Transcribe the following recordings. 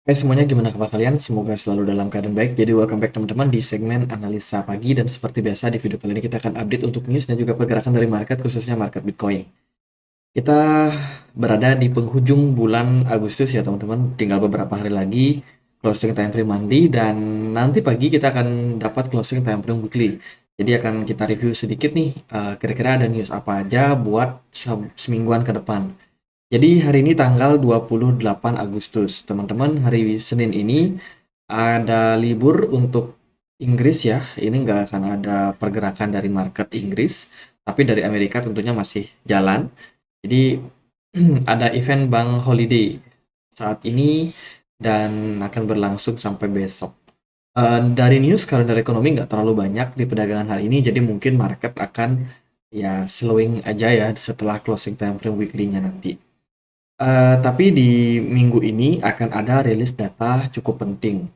Hai semuanya, gimana kabar kalian? Semoga selalu dalam keadaan baik. Jadi welcome back teman-teman di segmen analisa pagi, dan seperti biasa di video kali ini kita akan update untuk news dan juga pergerakan dari market, khususnya market Bitcoin. Kita berada di penghujung bulan Agustus ya teman-teman, tinggal beberapa hari lagi closing time frame monthly, dan nanti pagi kita akan dapat closing time frame weekly. Jadi akan kita review sedikit nih, kira-kira ada news apa aja buat semingguan ke depan. Jadi hari ini tanggal 28 Agustus, teman-teman, hari Senin ini ada libur untuk Inggris ya. Ini nggak akan ada pergerakan dari market Inggris, tapi dari Amerika tentunya masih jalan. Jadi ada event Bank Holiday saat ini dan akan berlangsung sampai besok. Dari news kalender ekonomi nggak terlalu banyak di perdagangan hari ini, jadi mungkin market akan ya slowing aja ya setelah closing time frame weekly-nya nanti. Tapi di minggu ini akan ada rilis data cukup penting.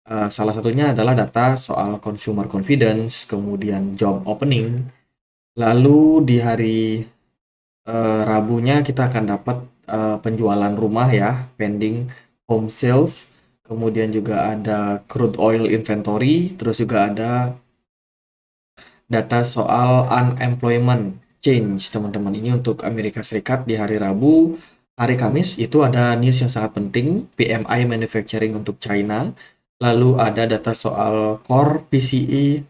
Salah satunya adalah data soal consumer confidence, kemudian job opening. Lalu di hari Rabunya kita akan dapat penjualan rumah ya, pending home sales. Kemudian juga ada crude oil inventory, terus juga ada data soal unemployment change, teman-teman. Ini untuk Amerika Serikat di hari Rabu. Hari Kamis itu ada news yang sangat penting, PMI manufacturing untuk China. Lalu ada data soal core PCE,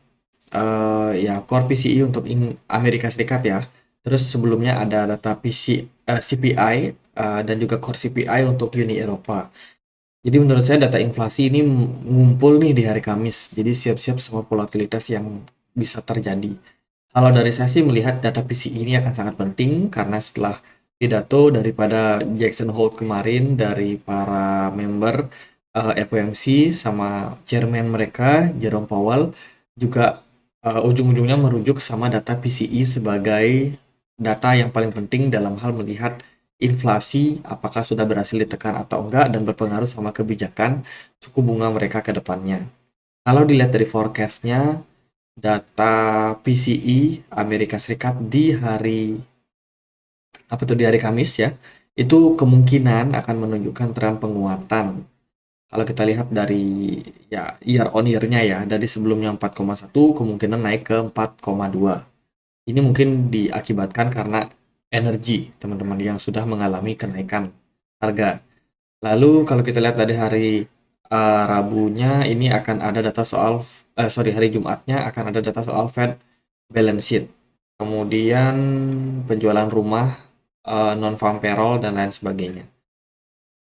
ya core PCE untuk Amerika Serikat ya. Terus sebelumnya ada data CPI, dan juga core CPI untuk Uni Eropa. Jadi menurut saya data inflasi ini ngumpul nih di hari Kamis. Jadi siap-siap semua volatilitas yang bisa terjadi. Kalau dari saya sih melihat data PCE ini akan sangat penting karena setelah pidato daripada Jackson Hole kemarin dari para member FOMC sama chairman mereka Jerome Powell juga ujung-ujungnya merujuk sama data PCE sebagai data yang paling penting dalam hal melihat inflasi apakah sudah berhasil ditekan atau enggak dan berpengaruh sama kebijakan suku bunga mereka ke depannya. Kalau dilihat dari forecast-nya, data PCE Amerika Serikat di hari di hari Kamis ya, itu kemungkinan akan menunjukkan tren penguatan. Kalau kita lihat dari ya year on year-nya ya, dari sebelumnya 4,1 kemungkinan naik ke 4,2. Ini mungkin diakibatkan karena energi teman-teman yang sudah mengalami kenaikan harga. Lalu kalau kita lihat dari hari Rabunya ini akan ada data soal hari Jumatnya akan ada data soal Fed balance sheet. Kemudian penjualan rumah, non-farm payroll dan lain sebagainya.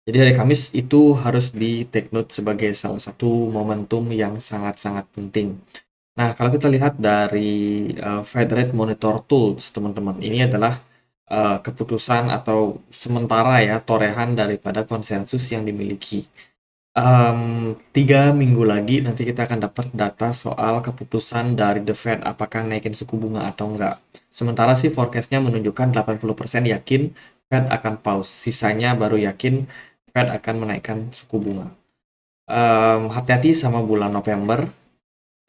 Jadi hari Kamis itu harus di take note sebagai salah satu momentum yang sangat-sangat penting. Nah, kalau kita lihat dari Fed Rate Monitor Tools, teman-teman, ini adalah keputusan atau sementara ya torehan daripada konsensus yang dimiliki. 3 minggu lagi nanti kita akan dapat data soal keputusan dari The Fed apakah naikin suku bunga atau enggak. Sementara sih forecastnya menunjukkan 80% yakin Fed akan pause, sisanya baru yakin Fed akan menaikkan suku bunga. Hati-hati sama bulan November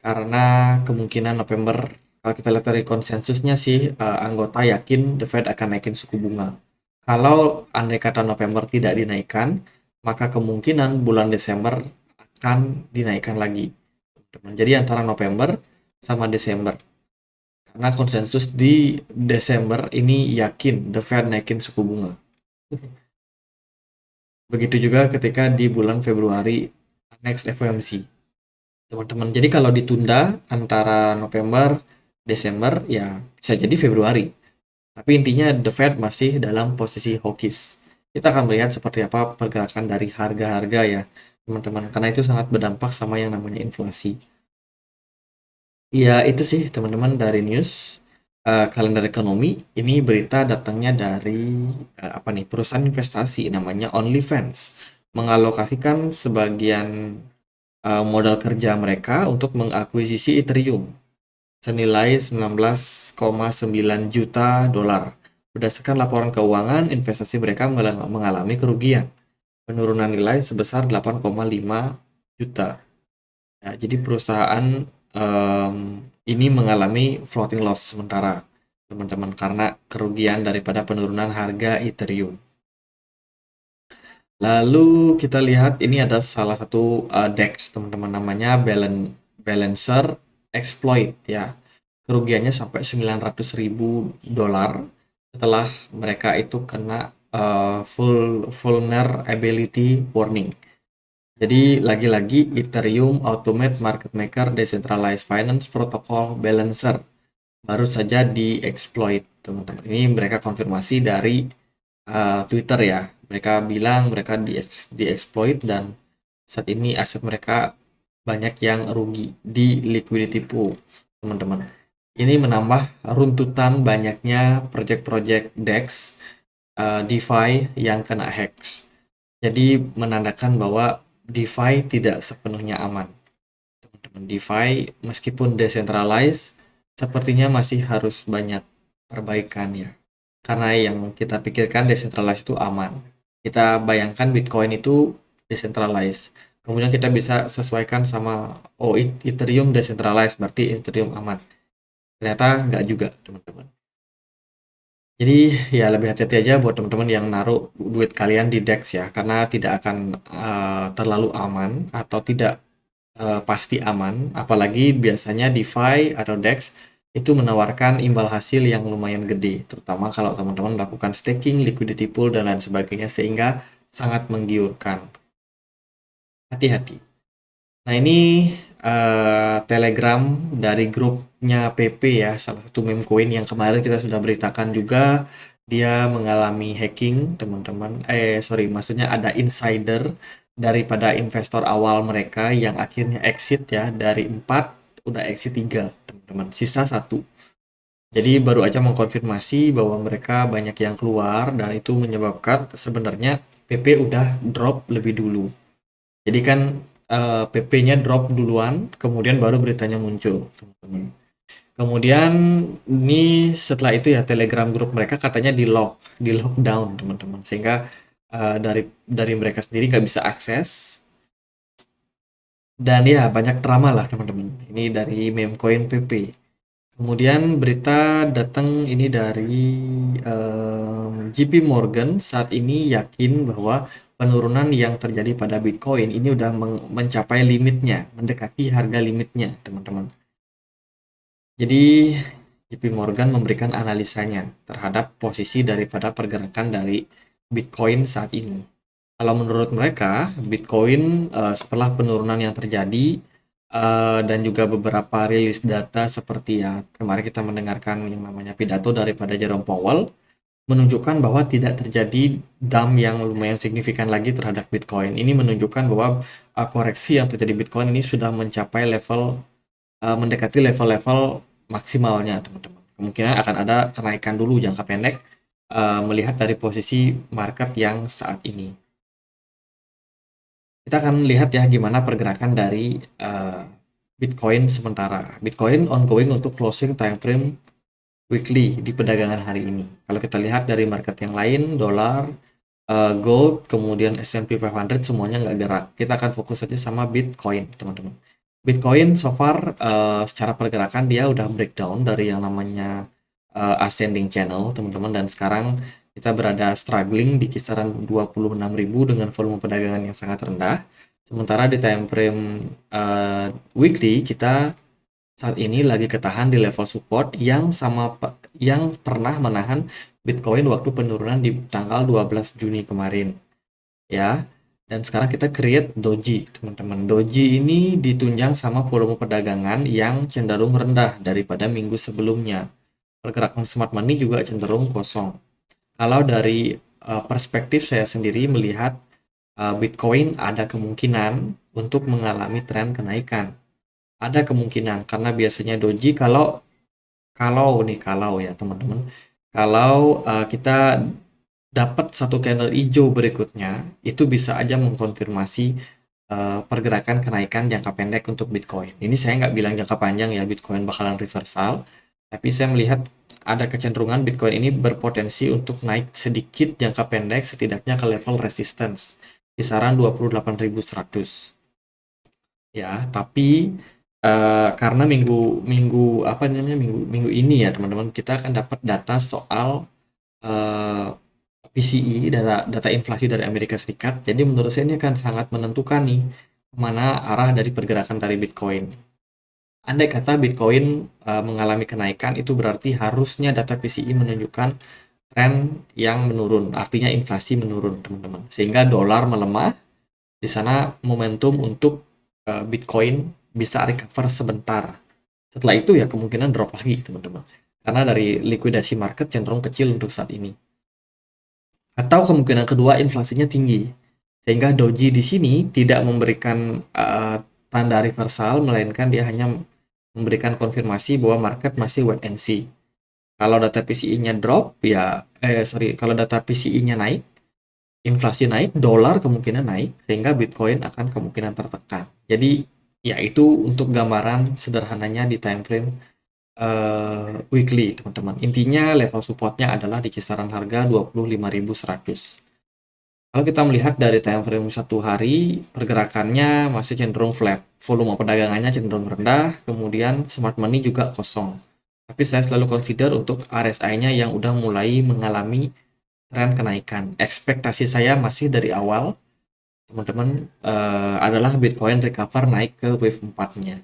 karena kemungkinan November kalau kita lihat dari konsensusnya sih anggota yakin The Fed akan naikin suku bunga. Kalau andai kata November tidak dinaikkan, maka kemungkinan bulan Desember akan dinaikkan lagi. Jadi antara November sama Desember. Karena konsensus di Desember ini yakin The Fed naikin suku bunga. Begitu juga ketika di bulan Februari next FOMC. Teman-teman, jadi kalau ditunda antara November, Desember, ya bisa jadi Februari. Tapi intinya The Fed masih dalam posisi hawkish. Kita akan melihat seperti apa pergerakan dari harga-harga ya, teman-teman. Karena itu sangat berdampak sama yang namanya inflasi. Ya, itu sih teman-teman dari news kalender ekonomi. Ini berita datangnya dari apa nih? Perusahaan investasi namanya OnlyFans mengalokasikan sebagian modal kerja mereka untuk mengakuisisi Ethereum senilai 19,9 juta dolar. Berdasarkan laporan keuangan, investasi mereka mengalami kerugian, penurunan nilai sebesar 8,5 juta. Ya, jadi perusahaan ini mengalami floating loss sementara, teman-teman, karena kerugian daripada penurunan harga Ethereum. Lalu kita lihat ini ada salah satu DEX teman-teman, namanya Balancer Exploit ya. Kerugiannya sampai 900.000 dolar setelah mereka itu kena vulnerability warning. Jadi lagi-lagi Ethereum Automate Market Maker Decentralized Finance Protocol Balancer baru saja dieksploit teman-teman. Ini mereka konfirmasi dari Twitter ya. Mereka bilang mereka dieksploit dan saat ini aset mereka banyak yang rugi di liquidity pool, teman-teman. Ini menambah runtutan banyaknya project-project DEX DeFi yang kena hack. Jadi menandakan bahwa DeFi tidak sepenuhnya aman. Teman-teman, DeFi meskipun decentralized sepertinya masih harus banyak perbaikan ya. Karena yang kita pikirkan decentralized itu aman. Kita bayangkan Bitcoin itu decentralized. Kemudian kita bisa sesuaikan sama, oh Ethereum decentralized, berarti Ethereum aman. Ternyata nggak juga, teman-teman. Jadi ya lebih hati-hati aja buat teman-teman yang naruh duit kalian di DEX ya, karena tidak akan terlalu aman atau tidak pasti aman. Apalagi biasanya DeFi atau DEX itu menawarkan imbal hasil yang lumayan gede, terutama kalau teman-teman melakukan staking, liquidity pool, dan lain sebagainya, sehingga sangat menggiurkan. Hati-hati. Nah, ini Telegram dari grupnya PP ya, salah satu meme coin yang kemarin kita sudah beritakan juga dia mengalami hacking, teman-teman. Sorry, maksudnya ada insider daripada investor awal mereka yang akhirnya exit ya, dari 4 udah exit 3, teman-teman. Sisa satu. Jadi baru aja mengkonfirmasi bahwa mereka banyak yang keluar dan itu menyebabkan sebenarnya PP udah drop lebih dulu. Jadi kan PP-nya drop duluan, kemudian baru beritanya muncul, teman-teman. Kemudian ini setelah itu ya Telegram grup mereka katanya di lockdown, teman-teman, sehingga dari mereka sendiri nggak bisa akses. Dan ya banyak drama lah, teman-teman. Ini dari meme coin PP. Kemudian berita datang ini dari JP Morgan saat ini yakin bahwa penurunan yang terjadi pada Bitcoin ini udah mencapai limitnya, mendekati harga limitnya, teman-teman. Jadi JP Morgan memberikan analisanya terhadap posisi daripada pergerakan dari Bitcoin saat ini. Kalau menurut mereka, Bitcoin setelah penurunan yang terjadi dan juga beberapa rilis data seperti ya kemarin kita mendengarkan yang namanya pidato daripada Jerome Powell, menunjukkan bahwa tidak terjadi dump yang lumayan signifikan lagi terhadap Bitcoin. Ini menunjukkan bahwa koreksi yang terjadi Bitcoin ini sudah mencapai level mendekati level-level maksimalnya, teman-teman. Kemungkinan akan ada kenaikan dulu jangka pendek melihat dari posisi market yang saat ini. Kita akan lihat ya gimana pergerakan dari Bitcoin sementara. Bitcoin ongoing untuk closing time frame weekly di perdagangan hari ini. Kalau kita lihat dari market yang lain, dolar, gold, kemudian S&P 500 semuanya nggak gerak. Kita akan fokus saja sama Bitcoin, teman-teman. Bitcoin so far secara pergerakan dia udah breakdown dari yang namanya ascending channel, teman-teman, dan sekarang kita berada struggling di kisaran 26.000 dengan volume perdagangan yang sangat rendah. Sementara di time frame weekly kita saat ini lagi ketahan di level support yang pernah menahan Bitcoin waktu penurunan di tanggal 12 Juni kemarin. Ya. Dan sekarang kita create doji, teman-teman. Doji ini ditunjang sama volume perdagangan yang cenderung rendah daripada minggu sebelumnya. Pergerakan smart money juga cenderung kosong. Kalau dari perspektif saya sendiri melihat Bitcoin ada kemungkinan untuk mengalami tren kenaikan. Ada kemungkinan karena biasanya doji kalau ya teman-teman, kalau kita dapat satu candle hijau berikutnya, itu bisa aja mengkonfirmasi pergerakan kenaikan jangka pendek untuk Bitcoin. Ini saya nggak bilang jangka panjang ya Bitcoin bakalan reversal, tapi saya melihat ada kecenderungan Bitcoin ini berpotensi untuk naik sedikit jangka pendek setidaknya ke level resistance kisaran 28.100. Ya, tapi karena minggu apa namanya minggu ini ya teman-teman kita akan dapat data soal PCE, data inflasi dari Amerika Serikat. Jadi menurut saya ini akan sangat menentukan nih kemana arah dari pergerakan dari Bitcoin. Andai kata Bitcoin mengalami kenaikan, itu berarti harusnya data PCE menunjukkan tren yang menurun, artinya inflasi menurun, teman-teman. Sehingga dolar melemah, di sana momentum untuk Bitcoin bisa recover sebentar. Setelah itu ya kemungkinan drop lagi, teman-teman. Karena dari likuidasi market cenderung kecil untuk saat ini. Atau kemungkinan kedua inflasinya tinggi. Sehingga doji di sini tidak memberikan tanda reversal, melainkan dia hanya memberikan konfirmasi bahwa market masih wait and see. Kalau data PCE-nya drop, ya, kalau data PCE-nya naik, inflasi naik, dolar kemungkinan naik, sehingga Bitcoin akan kemungkinan tertekan. Jadi, ya itu untuk gambaran sederhananya di time frame weekly, teman-teman. Intinya level supportnya adalah di kisaran harga 25.100. Kalau kita melihat dari time frame satu hari, pergerakannya masih cenderung flat. Volume perdagangannya cenderung rendah, kemudian smart money juga kosong. Tapi saya selalu consider untuk RSI-nya yang udah mulai mengalami tren kenaikan. Ekspektasi saya masih dari awal, teman-teman, adalah Bitcoin recover naik ke wave 4-nya.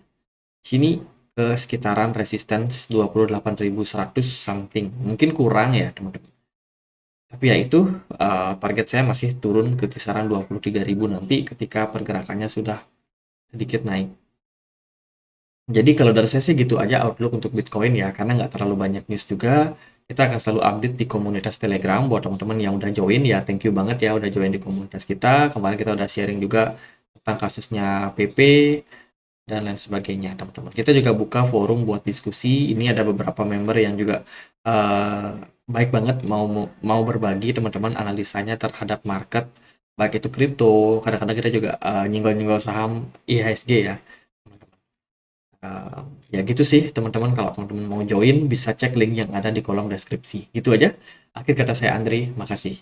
Sini ke sekitaran resistance 28.100 something. Mungkin kurang ya, teman-teman. Tapi ya itu, target saya masih turun ke kisaran 23.000 nanti ketika pergerakannya sudah sedikit naik. Jadi kalau dari saya sih gitu aja outlook untuk Bitcoin ya, karena nggak terlalu banyak news juga. Kita akan selalu update di komunitas Telegram buat teman-teman yang udah join ya. Thank you banget ya udah join di komunitas kita. Kemarin kita udah sharing juga tentang kasusnya PP dan lain sebagainya, teman-teman. Kita juga buka forum buat diskusi. Ini ada beberapa member yang juga baik banget mau berbagi, teman-teman, analisanya terhadap market, baik itu kripto. Kadang-kadang kita juga nyenggol-nyenggol saham IHSG ya. Ya gitu sih, teman-teman. Kalau teman-teman mau join, bisa cek link yang ada di kolom deskripsi. Gitu aja. Akhir kata saya Andri, makasih.